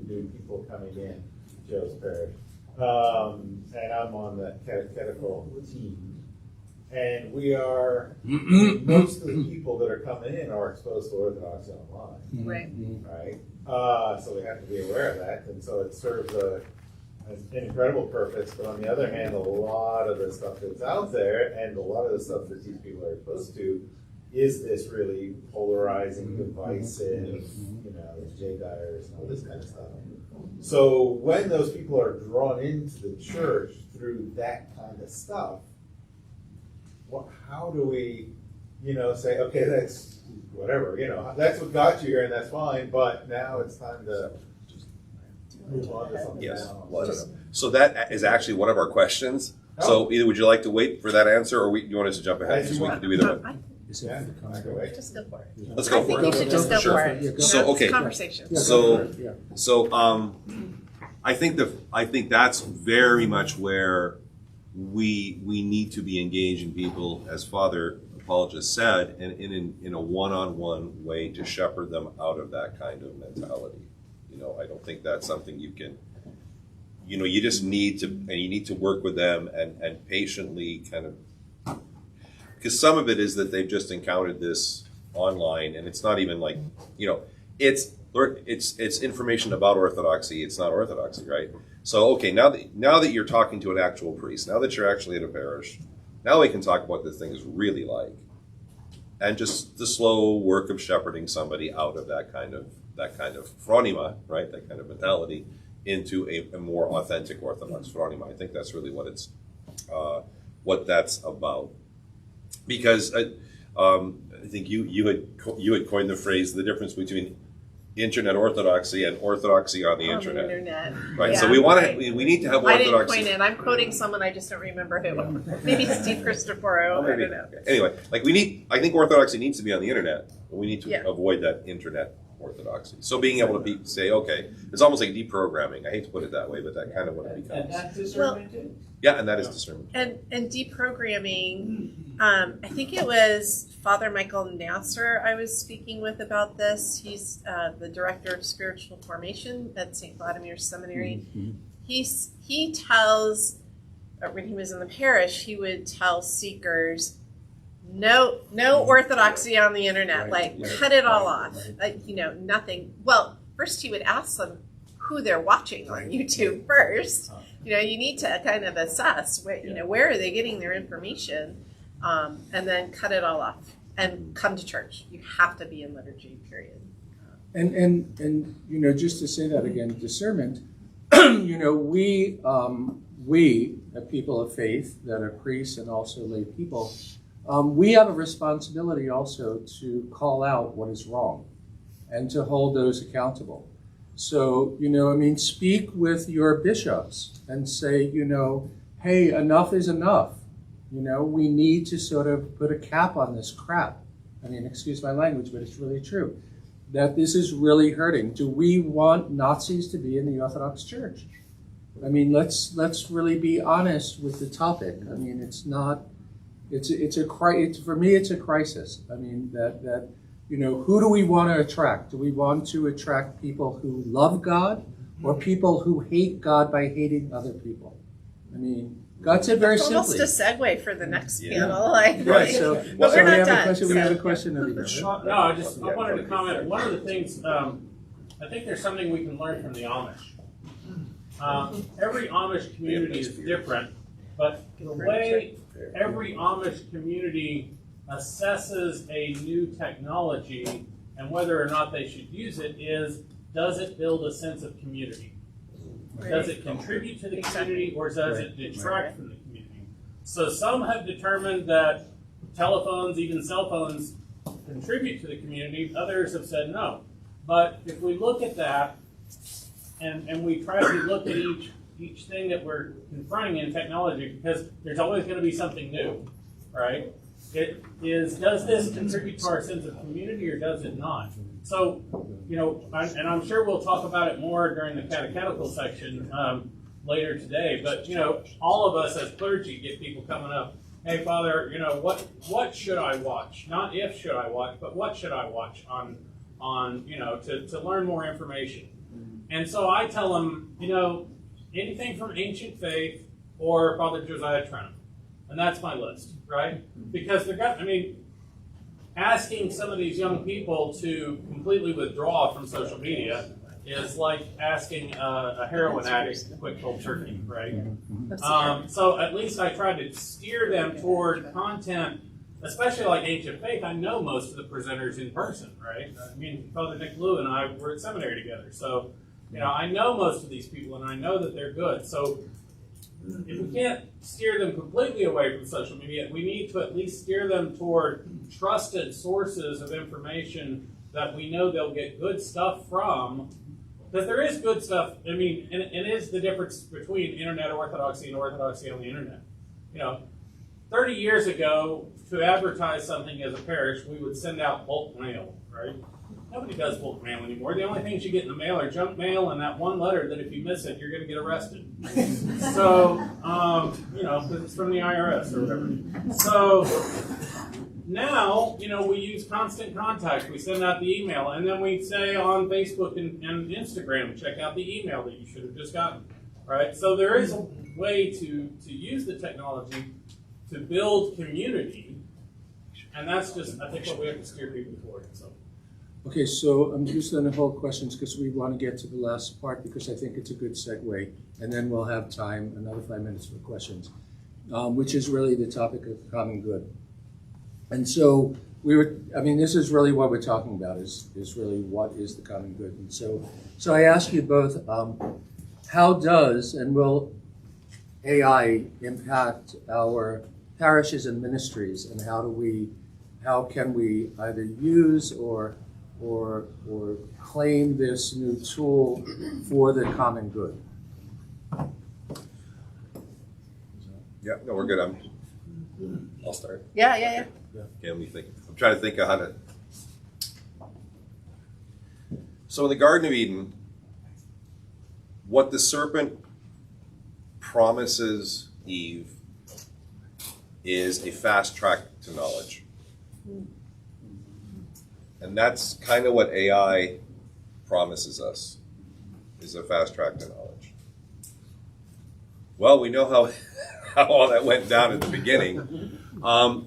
new people coming in, Joe's parish. And I'm on the catechetical team. And we are, most of the people that are coming in are exposed to Orthodox online. Right. Right? So we have to be aware of that. And so it serves an incredible purpose. But on the other hand, a lot of the stuff that's out there and a lot of the stuff that these people are exposed to is this really polarizing, divisive, J Dyers and all this kind of stuff. So when those people are drawn into the church through that kind of stuff, how do we, say, okay, that's whatever, that's what got you here and that's fine, but now it's time to move on to something Yes. else. Well, so that is actually one of our questions. So either would you like to wait for that answer, or you want us to jump ahead? As you So we want. can do either one. Yeah, I can wait. Just go for it. Let's go I think for you it. should just go Sure. for it. Yeah, go So, It's okay. conversation. Yeah, So- go for it, yeah. So I think that's very much where we need to be engaging people, as Father Paul just said, in a one-on-one way to shepherd them out of that kind of mentality. I don't think that's something you can. You just need to work with them and patiently kind of, because some of it is that they've just encountered this online, and it's not even like, it's information about Orthodoxy. It's not Orthodoxy, right? So, okay, now that you're talking to an actual priest, now that you're actually at a parish, now we can talk about what this thing is really like, and just the slow work of shepherding somebody out of that kind of phronima, right? That kind of mentality into a more authentic Orthodox phronima. I think that's really what that's about. Because I think you had coined the phrase, the difference between internet orthodoxy and orthodoxy on the internet. Right. Yeah, so we need to have I didn't orthodoxy. coin it. I'm quoting someone, I just don't remember who. Maybe Steve Cristoforo. I don't know. Anyway, I think orthodoxy needs to be on the internet, but we need to Yeah. avoid that internet orthodoxy. So being able to say, okay, it's almost like deprogramming. I hate to put it that way, but that kind of what it And becomes. that's discernment. Yeah, and that is discernment. And deprogramming, I think it was Father Michael Nasser I was speaking with about this. He's the director of spiritual formation at St. Vladimir Seminary. He tells, when he was in the parish, he would tell seekers, no orthodoxy on the internet, cut it all off, nothing. Well, first he would ask them who they're watching on YouTube first. You need to kind of assess where are they getting their information, and then cut it all off and come to church. You have to be in liturgy, period. And just to say that again, discernment. We people of faith that are priests and also lay people, we have a responsibility also to call out what is wrong and to hold those accountable. So, speak with your bishops and say, hey, enough is enough. We need to sort of put a cap on this crap. Excuse my language, but it's really true. That this is really hurting. Do we want Nazis to be in the Orthodox Church? Let's really be honest with the topic. It's not. For me, it's a crisis. Who do we want to attract? Do we want to attract people who love God, or people who hate God by hating other people? God said very It's simply. almost a segue for the next Yeah. panel. Right. So, but we're not done. We have a question of you. No, I wanted to comment. One of the things, I think there's something we can learn from the Amish. every Amish community is different, but the way every Amish community assesses a new technology and whether or not they should use it is, does it build a sense of community? Does it contribute to the community, or does it detract from the community? So some have determined that telephones, even cell phones, contribute to the community. Others have said no. But if we look at that, and we try to look at each thing that we're confronting in technology, because there's always going to be something new, right? Does this contribute to our sense of community, or does it not? So, and I'm sure we'll talk about it more during the catechetical section later today, but, all of us as clergy get people coming up, hey, Father, what should I watch? Not if should I watch, but what should I watch on to learn more information. And so I tell them, anything from ancient faith or Father Josiah Trenum. And that's my list, right? Because asking some of these young people to completely withdraw from social media is like asking a heroin addict to quit cold turkey, right? So at least I try to steer them toward content, especially like ancient faith. I know most of the presenters in person, right? Father Nick Lou and I were at seminary together. So, I know most of these people and I know that they're good. So if we can't steer them completely away from social media, we need to at least steer them toward trusted sources of information that we know they'll get good stuff from. Because there is good stuff, and it is the difference between internet orthodoxy and orthodoxy on the internet. 30 years ago, to advertise something as a parish, we would send out bulk mail, right? Nobody does bulk mail anymore. The only things you get in the mail are junk mail and that one letter that if you miss it, you're going to get arrested. So, because it's from the IRS or whatever. So now, we use constant contact. We send out the email, and then we say on Facebook and Instagram, check out the email that you should have just gotten, right? So there is a way to use the technology to build community, and that's just, I think, what we have to steer people toward. So. Okay, so I'm just going to hold questions because we want to get to the last part because I think it's a good segue, and then we'll have time, another 5 minutes for questions, which is really the topic of common good. And so this is really what we're talking about is really what is the common good. And so I ask you both, how does and will AI impact our parishes and ministries, and how can we either use or claim this new tool for the common good? Yeah, no, we're good. I'll start. Yeah. Okay, let me think. I'm trying to think of how to. So in the Garden of Eden, what the serpent promises Eve is a fast track to knowledge. And that's kind of what AI promises us, is a fast track to knowledge. Well, we know how all that went down at the beginning.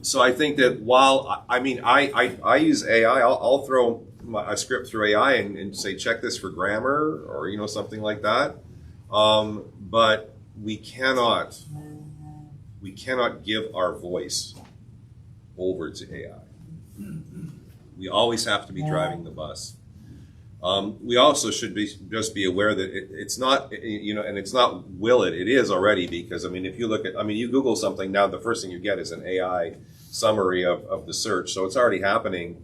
So I think that while, I use AI, I'll throw a script through AI and say, check this for grammar or, something like that. But we cannot give our voice over to AI. We always have to be driving the bus. We also should just be aware that it's not, and it's not will it. It is already, because, if you look at, you Google something now, the first thing you get is an AI summary of the search. So it's already happening.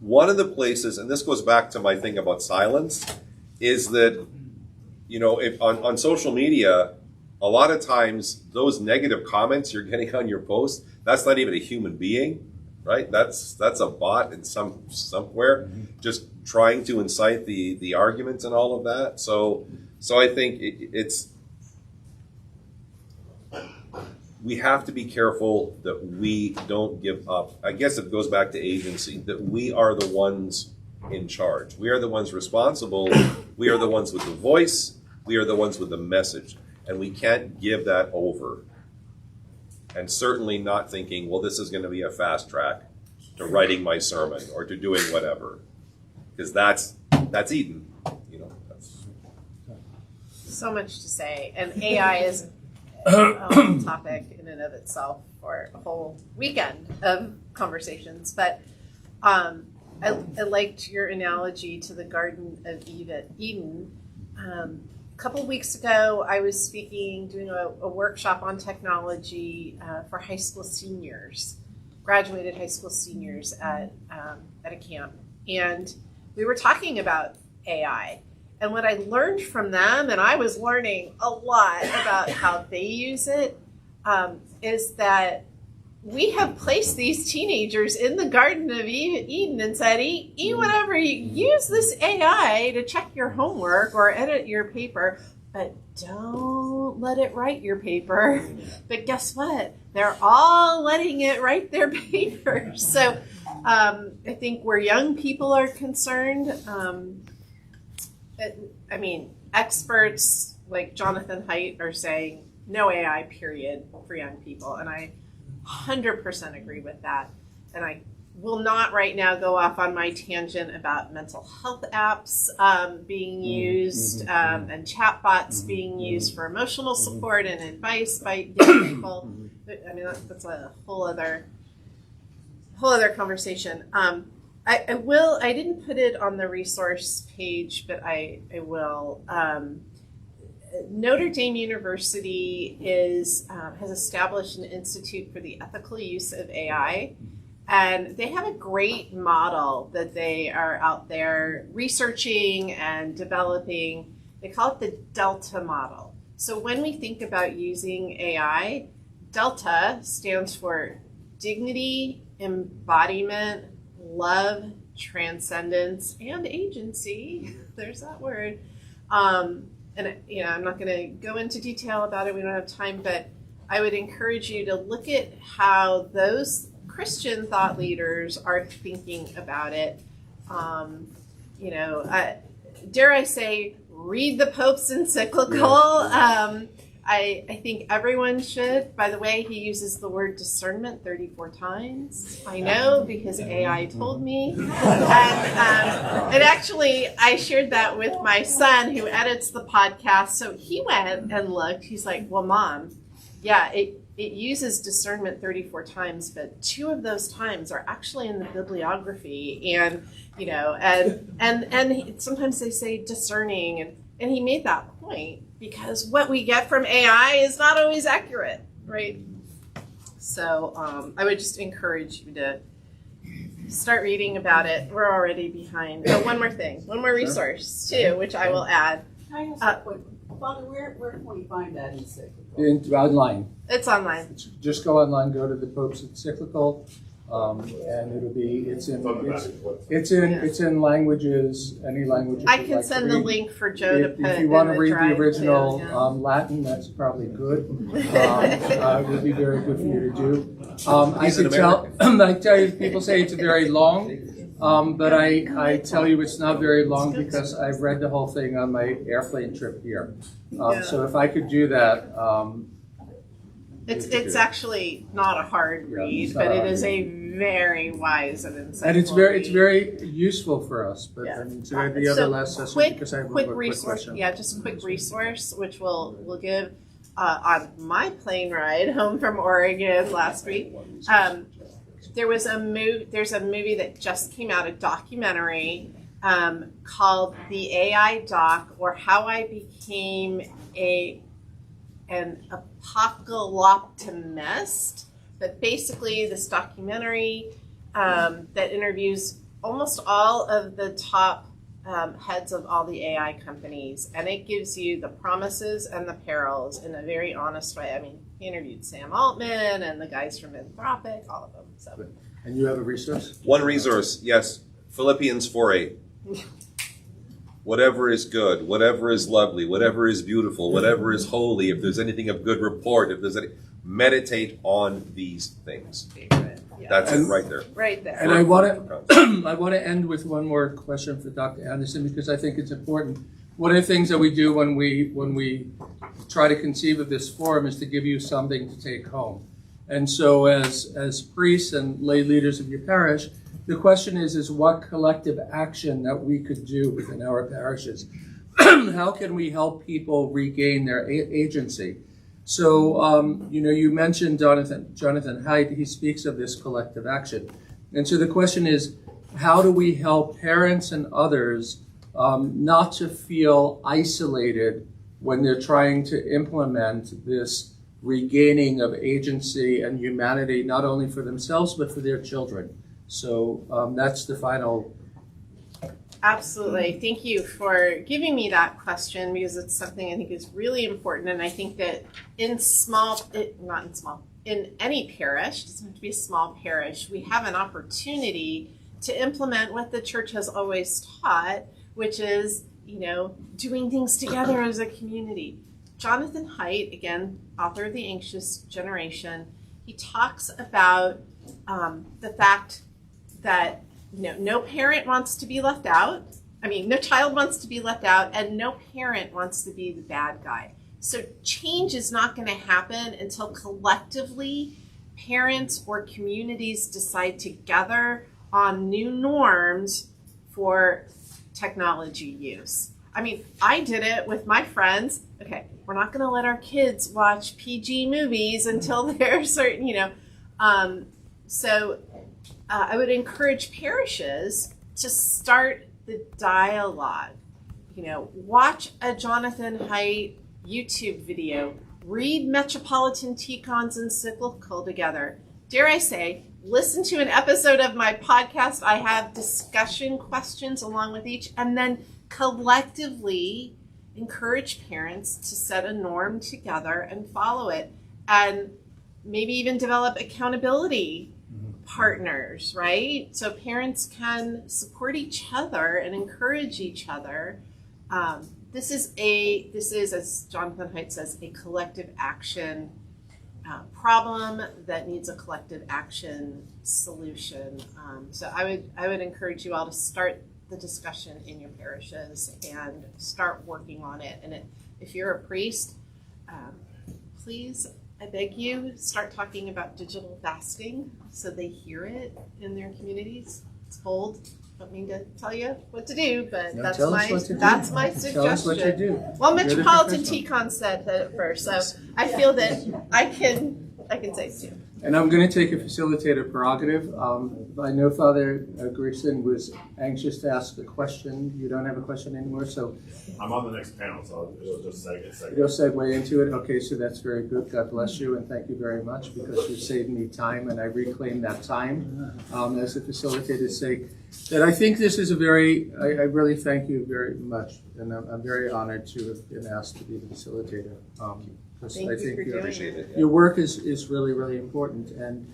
One of the places, and this goes back to my thing about silence, is that, if on social media, a lot of times those negative comments you're getting on your post, that's not even a human being. Right, that's a bot in somewhere, just trying to incite the arguments and all of that. So I think we have to be careful that we don't give up. I guess it goes back to agency, that we are the ones in charge. We are the ones responsible. We are the ones with the voice. We are the ones with the message, and we can't give that over. And certainly not thinking, well, this is going to be a fast track to writing my sermon or to doing whatever, because that's Eden, so much to say, and AI is a whole topic in and of itself for a whole weekend of conversations. But I liked your analogy to the Garden of Eden. A couple weeks ago, I was doing a workshop on technology for high school seniors, graduated high school seniors at a camp, and we were talking about AI. And what I learned from them, and I was learning a lot about how they use it, is that we have placed these teenagers in the Garden of Eden and said, eat whatever, use this AI to check your homework or edit your paper, but don't let it write your paper. But guess what? They're all letting it write their paper. So I think where young people are concerned, experts like Jonathan Haidt are saying no AI, period, for young people. And I 100% agree with that. And I will not right now go off on my tangent about mental health apps being used and chatbots being used for emotional support and advice by young people. I mean, that's a whole other conversation. I will. I didn't put it on the resource page, but I will. Notre Dame University has established an institute for the ethical use of AI, and they have a great model that they are out there researching and developing. They call it the Delta model. So when we think about using AI, Delta stands for dignity, embodiment, love, transcendence, and agency. There's that word. And I'm not going to go into detail about it. We don't have time, but I would encourage you to look at how those Christian thought leaders are thinking about it. Dare I say, read the Pope's encyclical. I think everyone should. By the way, he uses the word discernment 34 times. I know because AI told me. And actually, I shared that with my son who edits the podcast. So he went and looked. He's like, well, Mom, yeah, it uses discernment 34 times, but 2 of those times are actually in the bibliography. And, and sometimes they say discerning. And he made that point. Because what we get from AI is not always accurate, right? So I would just encourage you to start reading about it. We're already behind. Oh, one more thing, one more resource too, which I will add. Can I ask a quick, Father, where can we find that encyclical? Online. It's online. Just go online, go to the Pope's encyclical, and it's in languages, any language. I can send the link for Joe to put. If you want to read the original Latin, that's probably good. It would be very good for you to do. I tell you, people say it's very long, but I tell you it's not very long because I've read the whole thing on my airplane trip here. So if I could do that. It's actually not a hard read, but it is a very wise and insightful. And it's very useful for us. But I mean, so the other last session because I have quick a resource. question. Yeah, just a quick resource, which we'll give on my plane ride home from Oregon last week. There's a movie that just came out, a documentary called The AI Doc, or How I Became an Apocalyptimist. But basically, this documentary that interviews almost all of the top heads of all the AI companies, and it gives you the promises and the perils in a very honest way. I mean, he interviewed Sam Altman and the guys from Anthropic, all of them. So. And you have a resource? One resource, yes. Philippians 4:8. Whatever is good, whatever is lovely, whatever is beautiful, whatever is holy, if there's anything of good report, if there's any, meditate on these things. That's it right there. Right there. And I want to end with one more question for Dr. Anderson because I think it's important. One of the things that we do when we try to conceive of this forum is to give you something to take home. And so as priests and lay leaders of your parish, the question is what collective action that we could do within our parishes. how can we help people regain their agency? So, you mentioned Jonathan Haidt. He speaks of this collective action. And so the question is, how do we help parents and others not to feel isolated when they're trying to implement this regaining of agency and humanity, not only for themselves, but for their children? So that's the final. Absolutely. Thank you for giving me that question, because it's something I think is really important. And I think that in any parish, it doesn't have to be a small parish, we have an opportunity to implement what the church has always taught, which is, doing things together as a community. Jonathan Haidt, again, author of The Anxious Generation, he talks about the fact that no parent wants to be left out. No child wants to be left out, and no parent wants to be the bad guy. So change is not going to happen until collectively parents or communities decide together on new norms for technology use. I did it with my friends. Okay, we're not going to let our kids watch PG movies until they're certain, I would encourage parishes to start the dialogue. Watch a Jonathan Haidt YouTube video, read Metropolitan Tikhon's encyclical together. Dare I say, listen to an episode of my podcast. I have discussion questions along with each, and then collectively encourage parents to set a norm together and follow it, and maybe even develop accountability partners, right? So parents can support each other and encourage each other. This is, as Jonathan Haidt says, a collective action problem that needs a collective action solution. So I would encourage you all to start the discussion in your parishes and start working on it. And if you're a priest, please, I beg you, start talking about digital fasting so they hear it in their communities. It's bold. Don't mean to tell you what to do, but No, that's tell us what to my do. Tell us what you suggestion. do. Well, You're the Metropolitan professional. Tikhon said that first, so I feel that I can say it too. And I'm going to take a facilitator prerogative. I know Father Grierson was anxious to ask a question. You don't have a question anymore, so I'm on the next panel, so it'll just segue. you'll segue into it. Okay, so that's very good. God bless you, and thank you very much, because you saved me time, and I reclaim that time as a facilitator's sake. And I think this is I really thank you very much, and I'm very honored to have been asked to be the facilitator. Thank you for doing it. Your work is really, really important. And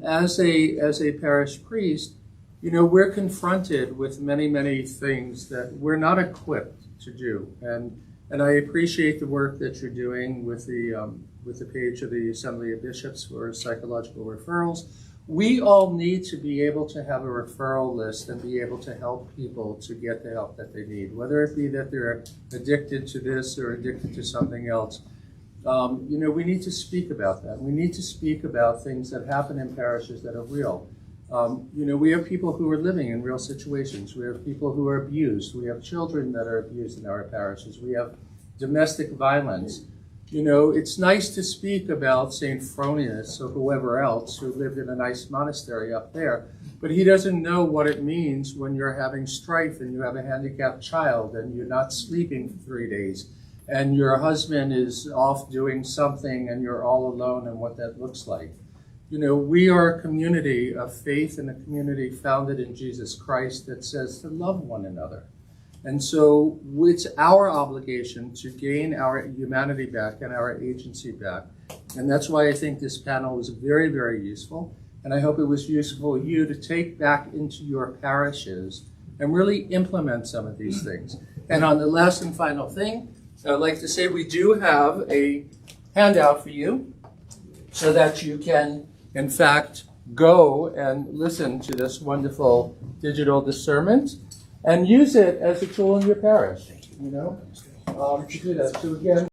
as a parish priest, we're confronted with many, many things that we're not equipped to do. And I appreciate the work that you're doing with the page of the Assembly of Bishops for psychological referrals. We all need to be able to have a referral list and be able to help people to get the help that they need, whether it be that they're addicted to this or addicted to something else. We need to speak about that. We need to speak about things that happen in parishes that are real. We have people who are living in real situations. We have people who are abused. We have children that are abused in our parishes. We have domestic violence. It's nice to speak about St. Phronius or whoever else who lived in a nice monastery up there, but he doesn't know what it means when you're having strife and you have a handicapped child and you're not sleeping for 3 days and your husband is off doing something and you're all alone, and what that looks like. We are a community of faith and a community founded in Jesus Christ that says to love one another. And so it's our obligation to gain our humanity back and our agency back. And that's why I think this panel was very, very useful. And I hope it was useful for you to take back into your parishes and really implement some of these things. And on the last and final thing, I'd like to say we do have a handout for you so that you can, in fact, go and listen to this wonderful digital discernment and use it as a tool in your parish, to do that. So again,